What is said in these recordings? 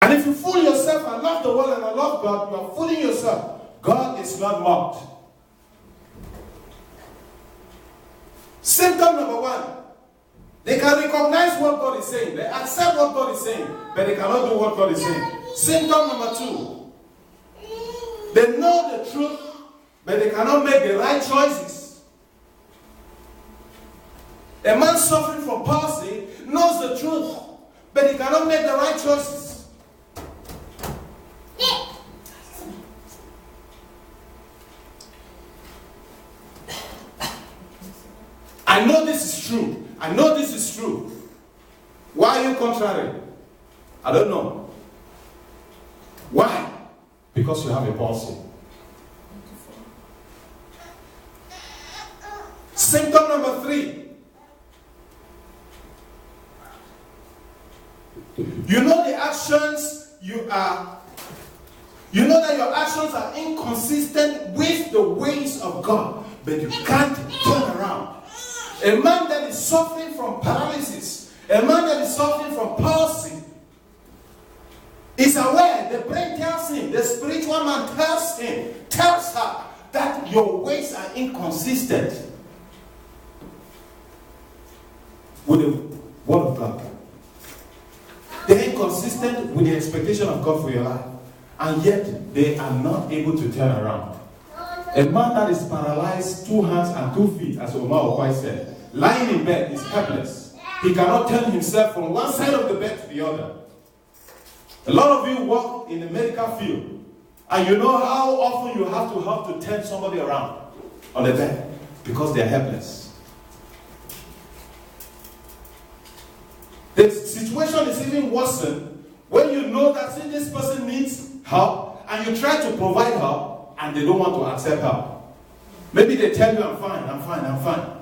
And if you fool yourself and love the world and not love God, you are fooling yourself. God is not mocked. Symptom number one, they can recognize what God is saying. They accept what God is saying, but they cannot do what God is saying. Symptom number two, they know the truth, but they cannot make the right choices. A man suffering from palsy knows the truth, but he cannot make the right choices. I know this is true. I know this is true. Why are you contrary? I don't know. Why? Because you have a palsy. Symptom number three. You know the actions you know that your actions are inconsistent with the ways of God, but you can't turn around. A man that is suffering from paralysis, a man that is suffering from palsy, is aware, the brain tells him, the spiritual man tells her that your ways are inconsistent with the word of God. They're inconsistent with the expectation of God for your life, and yet they are not able to turn around. A man that is paralyzed, 2 hands and 2 feet, as Omar Okwai said, lying in bed is helpless. He cannot turn himself from one side of the bed to the other. A lot of you work in the medical field, and you know how often you have to help to turn somebody around on the bed because they are helpless. The situation is even worse when you know that this person needs help and you try to provide help and they don't want to accept help. Maybe they tell you, I'm fine, I'm fine, I'm fine.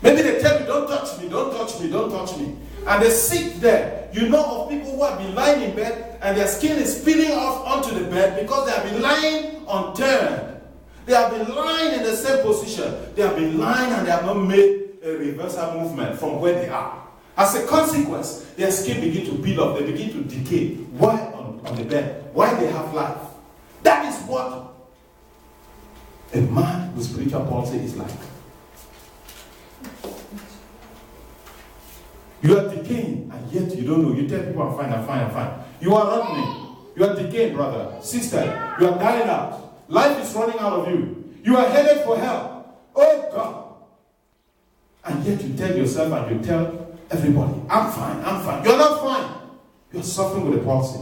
Maybe they tell you, don't touch me, don't touch me, don't touch me. And they sit there. You know of people who have been lying in bed and their skin is peeling off onto the bed because they have been lying unturned. They have been lying in the same position. They have been lying and they have not made a reversal movement from where they are. As a consequence, their skin begin to peel off. They begin to decay. Why on the bed? Why they have life? That is what a man with spiritual palsy is like. You are decaying and yet you don't know. You tell people, I'm fine, I'm fine, I'm fine. You are rotting. You are decaying, brother, sister. You are dying out. Life is running out of you. You are headed for hell. Oh God. And yet you tell yourself and you tell everybody, I'm fine, I'm fine. You're not fine. You're suffering with a palsy.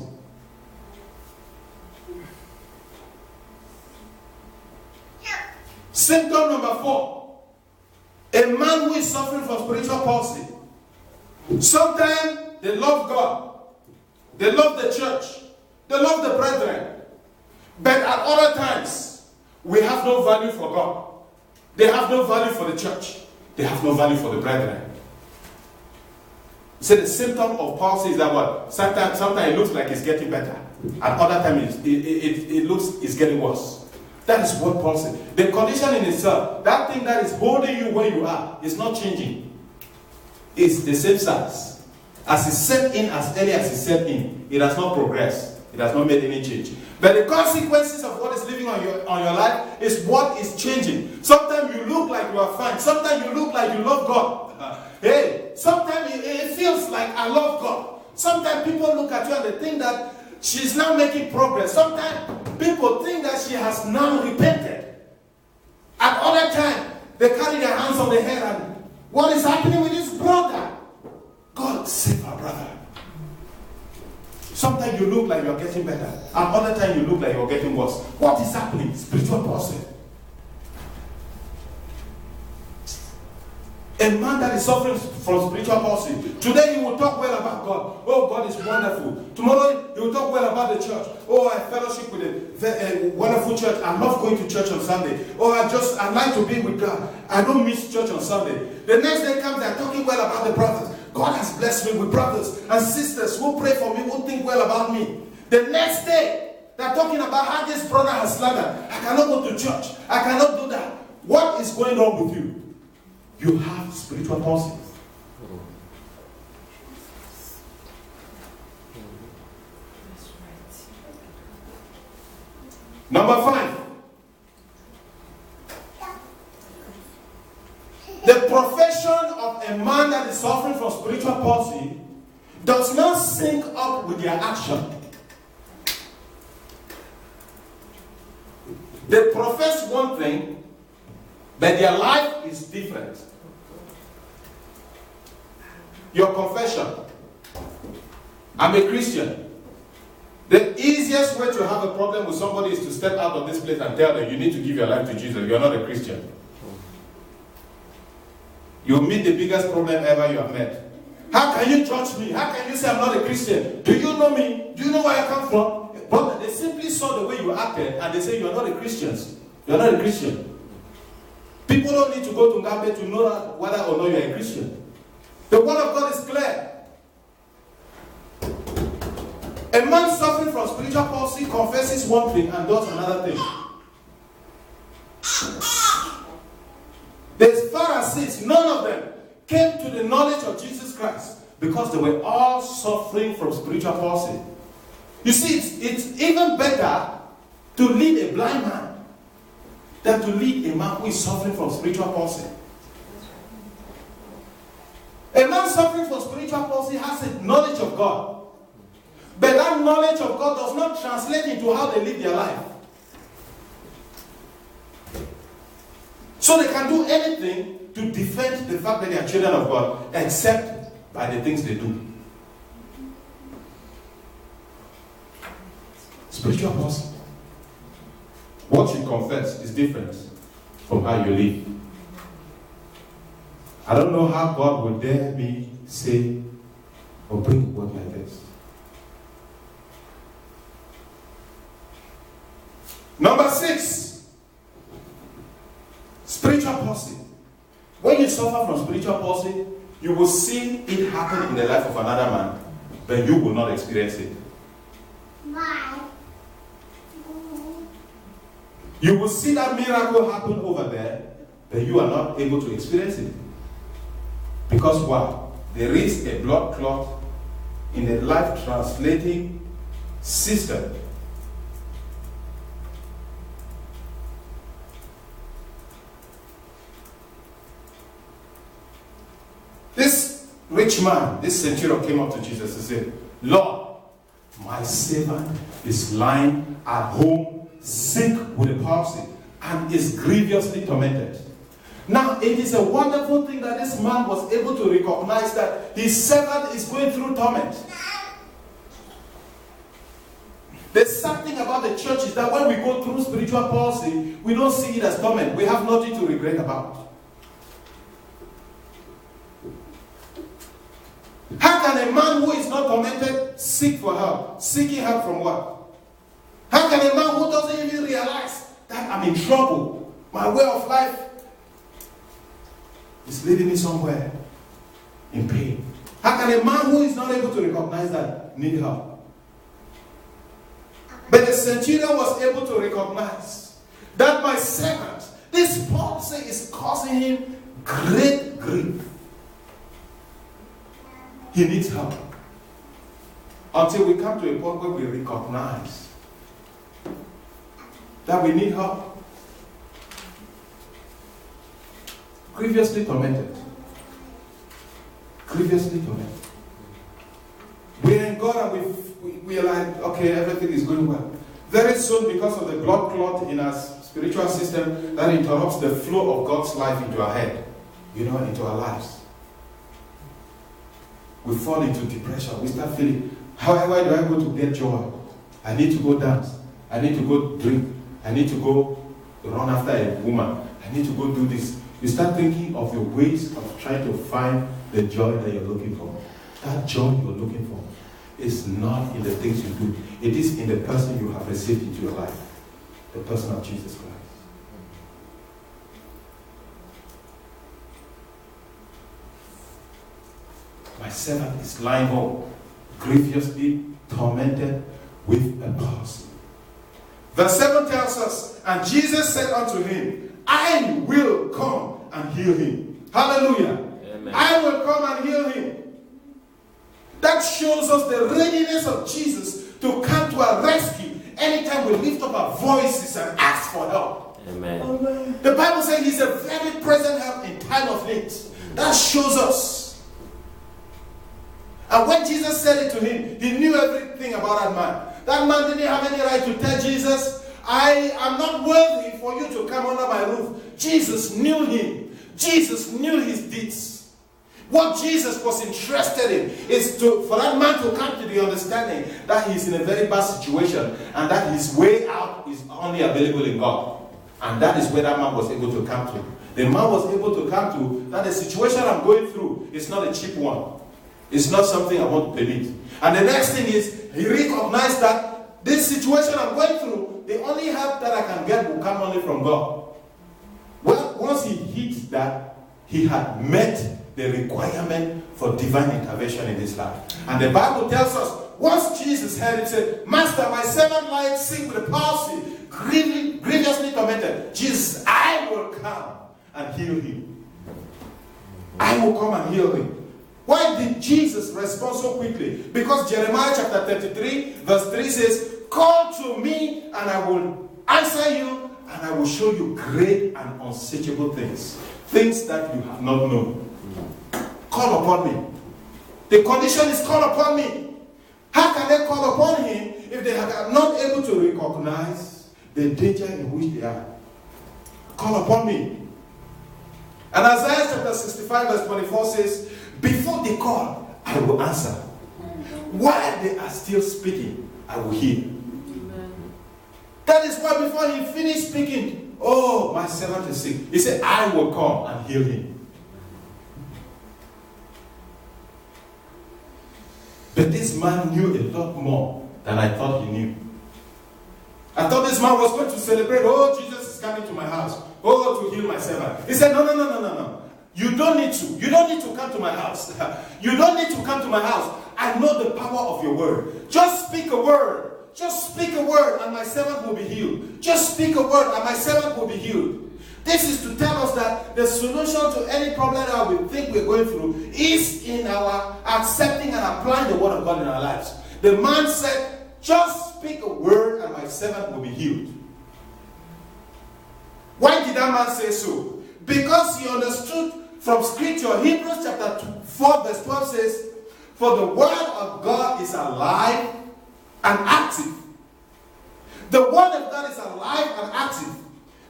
Symptom number 4. A man who is suffering from spiritual palsy. Sometimes they love God. They love the church. They love the brethren. But at other times, we have no value for God. They have no value for the church. They have no value for the brethren. So the symptom of palsy is that what? Sometimes it looks like it's getting better. At other times, it looks it's getting worse. That is what palsy. The condition in itself, that thing that is holding you where you are, is not changing. It's the same size. As it set in, as early as it set in, it has not progressed. It has not made any change. But the consequences of what is living on your life is what is changing. Sometimes you look like you are fine. Sometimes you look like you love God. Hey, sometimes it feels like I love God. Sometimes people look at you and they think that she's now making progress. Sometimes people think that she has now repented. At other times, they carry their hands on their head and what is happening with this brother? God save our brother. Sometimes you look like you're getting better. At other times you look like you're getting worse. What is happening? Spiritual palsy. A man that is suffering from spiritual palsy. Today he will talk well about God. Oh, God is wonderful. Tomorrow he will talk well about the church. Oh, I fellowship with a wonderful church. I love going to church on Sunday. Oh, I like to be with God. I don't miss church on Sunday. The next day comes, they're talking well about the brothers. God has blessed me with brothers and sisters who pray for me, who think well about me. The next day, they're talking about how this brother has slandered. I cannot go to church. I cannot do that. What is going on with you? You have spiritual palsy. Number 5. The profession of a man that is suffering from spiritual palsy does not sync up with their action. They profess one thing, but their life is different. Your confession, I'm a Christian. The easiest way to have a problem with somebody is to step out of this place and tell them you need to give your life to Jesus. You're not a Christian. You'll meet the biggest problem ever you have met. How can you judge me? How can you say I'm not a Christian? Do you know me? Do you know where I come from? But they simply saw the way you acted and they say you're not a Christian. You're not a Christian. People don't need to go to Ngabe to know whether or not you're a Christian. The word of God is clear. A man suffering from spiritual palsy confesses one thing and does another thing. The Pharisees, none of them came to the knowledge of Jesus Christ because they were all suffering from spiritual palsy. You see, it's even better to lead a blind man than to lead a man who is suffering from spiritual palsy. A man suffering from spiritual palsy has a knowledge of God. But that knowledge of God does not translate into how they live their life. So they can do anything to defend the fact that they are children of God, except by the things they do. Spiritual palsy. What you confess is different from how you live. I don't know how God would dare me say or bring a word like this. Number 6, spiritual palsy. When you suffer from spiritual palsy, you will see it happen in the life of another man, but you will not experience it. Why? You will see that miracle happen over there, but you are not able to experience it. Because what? There is a blood clot in the life translating system. This rich man, this centurion came up to Jesus and said, Lord, my servant is lying at home sick with a palsy and is grievously tormented. Now, it is a wonderful thing that this man was able to recognize that his servant is going through torment. The sad thing about the church is that when we go through spiritual palsy, we don't see it as torment. We have nothing to regret about. How can a man who is not tormented seek for help? Seeking help from what? How can a man who doesn't even realize that I'm in trouble, my way of life is leading me somewhere in pain? How can a man who is not able to recognize that need help? But the centurion was able to recognize that my servant, this palsy is causing him great grief. He needs help. Until we come to a point where we recognize that we need help. Grievously tormented. Grievously tormented. We're in God and we are like, okay, everything is going well. Very soon, because of the blood clot in our spiritual system, that interrupts the flow of God's life into our head, into our lives. We fall into depression. We start feeling, why do I go to get joy? I need to go dance. I need to go drink. I need to go run after a woman. I need to go do this. You start thinking of your ways of trying to find the joy that you're looking for. That joy you're looking for is not in the things you do. It is in the person you have received into your life. The person of Jesus Christ. My servant is lying home, grievously tormented with a palsy. Verse 7 tells us, and Jesus said unto him, I will come and heal him. Hallelujah. Amen. I will come and heal him. That shows us the readiness of Jesus to come to our rescue anytime we lift up our voices and ask for help. Amen. The Bible says he's a very present help in time of need. That shows us. And when Jesus said it to him, he knew everything about that man. That man didn't have any right to tell Jesus, I am not worthy for you to come under my roof. Jesus knew him. Jesus knew his deeds. What Jesus was interested in is for that man to come to the understanding that he's in a very bad situation and that his way out is only available in God. And that is where that man was able to come to. The man was able to come to that the situation I'm going through is not a cheap one. It's not something I want to permit. And the next thing is, he recognized that this situation I'm going through, the only help that I can get will come only from God. Well, once he hit that, he had met the requirement for divine intervention in his life. And the Bible tells us, once Jesus heard it, said, Master, my servant lies sick with a palsy, grievously tormented. Jesus, I will come and heal him. I will come and heal him. Why did Jesus respond so quickly? Because Jeremiah chapter 33 verse 3 says, call to me and I will answer you and I will show you great and unsearchable things. Things that you have not known. Call upon me. The condition is call upon me. How can they call upon him if they are not able to recognize the danger in which they are? Call upon me. And Isaiah chapter 65 verse 24 says, before they call, I will answer. While they are still speaking, I will hear. Amen. That is why before he finished speaking, oh, my servant is sick, he said, I will come and heal him. But this man knew a lot more than I thought he knew. I thought this man was going to celebrate, oh, Jesus is coming to my house, oh, to heal my servant. He said, no. You don't need to. You don't need to come to my house. You don't need to come to my house. I know the power of your word. Just speak a word. Just speak a word and my servant will be healed. Just speak a word and my servant will be healed. This is to tell us that the solution to any problem that we think we're going through is in our accepting and applying the word of God in our lives. The man said, just speak a word and my servant will be healed. Why did that man say so? Because he understood from scripture. Hebrews chapter 4 verse 12 says, for the word of God is alive and active. The word of God is alive and active,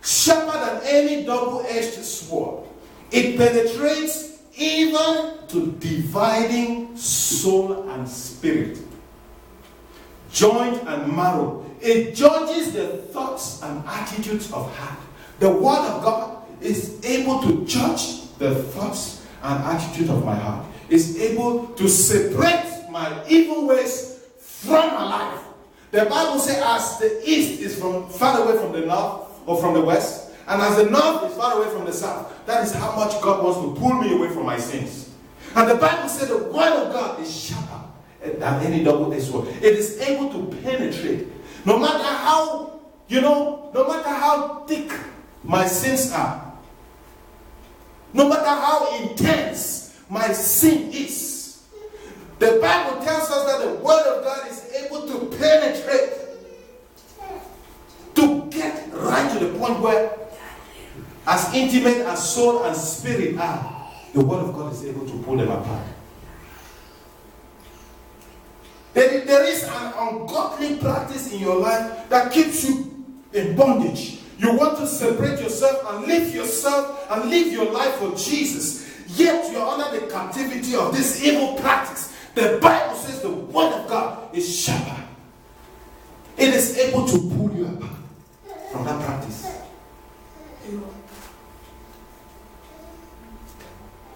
sharper than any double-edged sword. It penetrates even to dividing soul and spirit, joint and marrow. It judges the thoughts and attitudes of heart. The word of God is able to judge the thoughts and attitude of my heart. Is able to separate my evil ways from my life. The Bible says, as the east is far away from the north or from the west, and as the north is far away from the south, that is how much God wants to pull me away from my sins. And the Bible says the word of God is sharper than any double-edged sword. It is able to penetrate. No matter how, no matter how thick my sins are, no matter how intense my sin is, the Bible tells us that the word of God is able to penetrate, to get right to the point where, as intimate as soul and spirit are, the word of God is able to pull them apart. There is an ungodly practice in your life that keeps you in bondage. You want to separate yourself and live your life for Jesus. Yet you are under the captivity of this evil practice. The Bible says the word of God is sharper. It is able to pull you apart from that practice.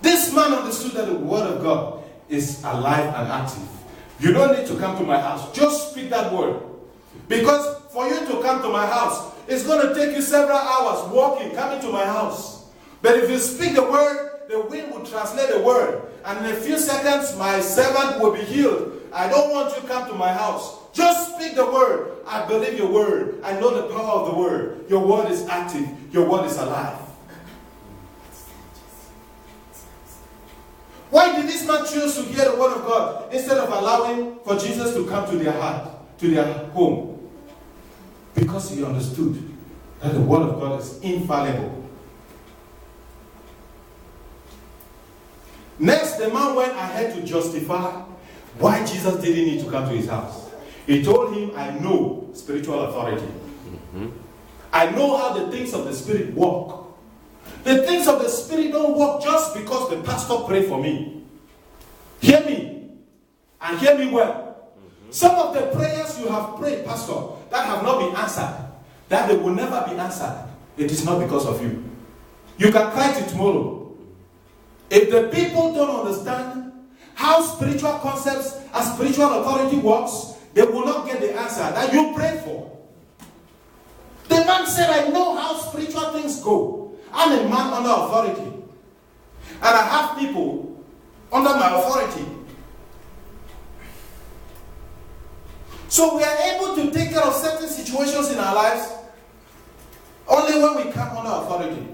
This man understood that the word of God is alive and active. You don't need to come to my house. Just speak that word. Because for you to come to my house, it's going to take you several hours walking, coming to my house. But if you speak the word, the wind will translate the word. And in a few seconds, my servant will be healed. I don't want you to come to my house. Just speak the word. I believe your word. I know the power of the word. Your word is active. Your word is alive. Why did this man choose to hear the word of God instead of allowing for Jesus to come to their heart, to their home? Because he understood that the word of God is infallible. Next, the man went ahead to justify why Jesus didn't need to come to his house. He told him, I know spiritual authority. I know how the things of the Spirit work. The things of the Spirit don't work just because the pastor prayed for me. Hear me. And hear me well. Some of the prayers you have prayed, Pastor, that have not been answered, that they will never be answered, it is not because of you. You can cry till tomorrow. If the people don't understand how spiritual concepts and spiritual authority works, they will not get the answer that you prayed for. The man said, I know how spiritual things go. I'm a man under authority. And I have people under my authority. So we are able to take care of certain situations in our lives only when we come under authority.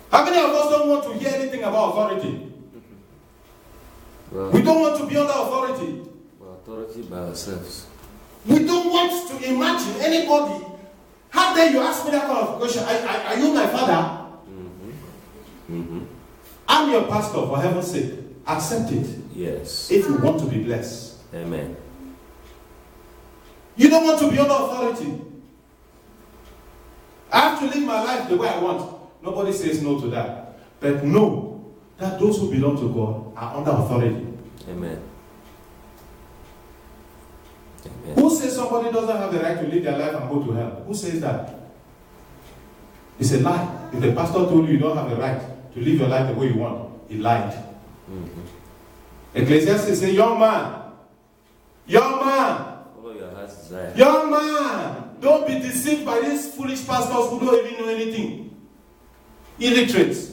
How many of us don't want to hear anything about authority? Well, we don't want to be under authority. Authority by ourselves. We don't want to imagine anybody. How dare you ask me that kind of question? Are you my father? I'm your pastor, for heaven's sake. Accept it. Yes. If you want to be blessed. Amen. You don't want to be under authority. I have to live my life the way I want. Nobody says no to that. But know that those who belong to God are under authority. Amen. Amen. Who says somebody doesn't have the right to live their life and go to hell? Who says that? It's a lie. If the pastor told you you don't have the right to live your life the way you want, he lied. Ecclesiastes says, young man, Follow your heart's desire. young man, don't be deceived by these foolish pastors who don't even know anything. Illiterates,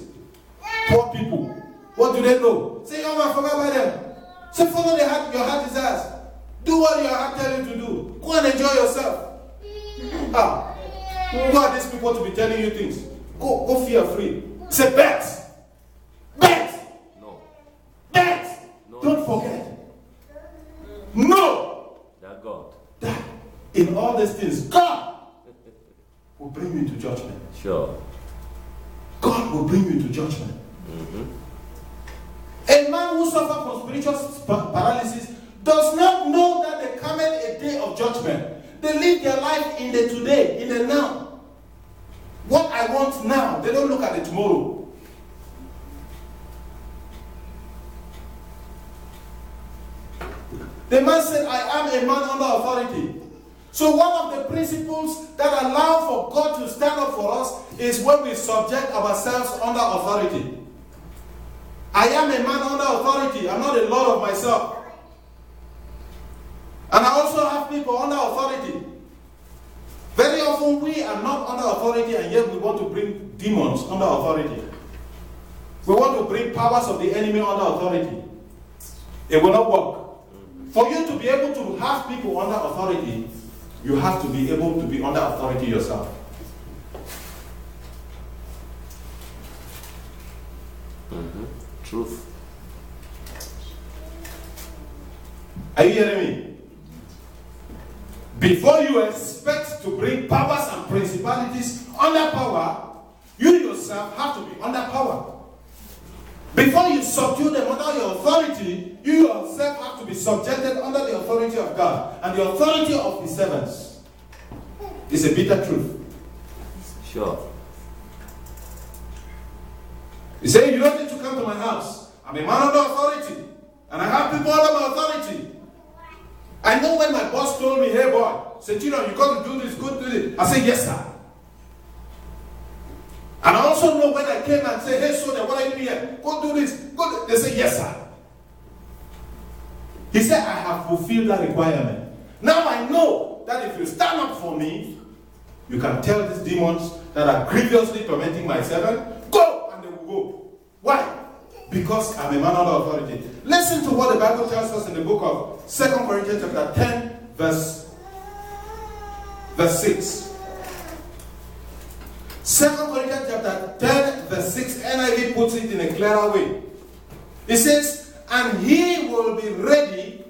poor people. What do they know? Say, young man, forget about them. Say, follow your heart desires. Do what your heart tells you to do. Go and enjoy yourself. Who are these people to be telling you things? Go fear free. Say, bet. No. Bet. No. Don't forget. No. That God. That in all these things, God will bring you into judgment. Sure. God will bring you into judgment. A man who suffers from spiritual paralysis does not know that there cometh a day of judgment. They live their life in the today, in the now. What I want now, they don't look at the tomorrow. The man said, I am a man under authority. So one of the principles that allow for God to stand up for us is when we subject ourselves under authority. I am a man under authority. I'm not a lord of myself. And I also have people under authority. Very often we are not under authority and yet we want to bring demons under authority. We want to bring powers of the enemy under authority. It will not work. For you to be able to have people under authority, you have to be able to be under authority yourself. Truth. Are you hearing me? Before you expect to bring powers and principalities under power, you yourself have to be under power. Before you subdue them under your authority, you yourself have to be subjected under the authority of God and the authority of His servants. It's a bitter truth. Sure. You say, you don't need to come to my house. I'm a man under authority. And I have people under my authority. I know when my boss told me, hey boy, said, you got to do this, go do this. I said, yes sir. And I also know when I came and said, hey soldier, what are you doing here? Go do this. Go do. They say, yes sir. He said, I have fulfilled that requirement. Now I know that if you stand up for me, you can tell these demons that are grievously tormenting my servant, go, and they will go. Why? Because I'm a man under authority. Listen to what the Bible tells us in the book of 2 Corinthians chapter 10, verse 6. 2 Corinthians chapter 10, verse 6, NIV puts it in a clearer way. It says, and he will be ready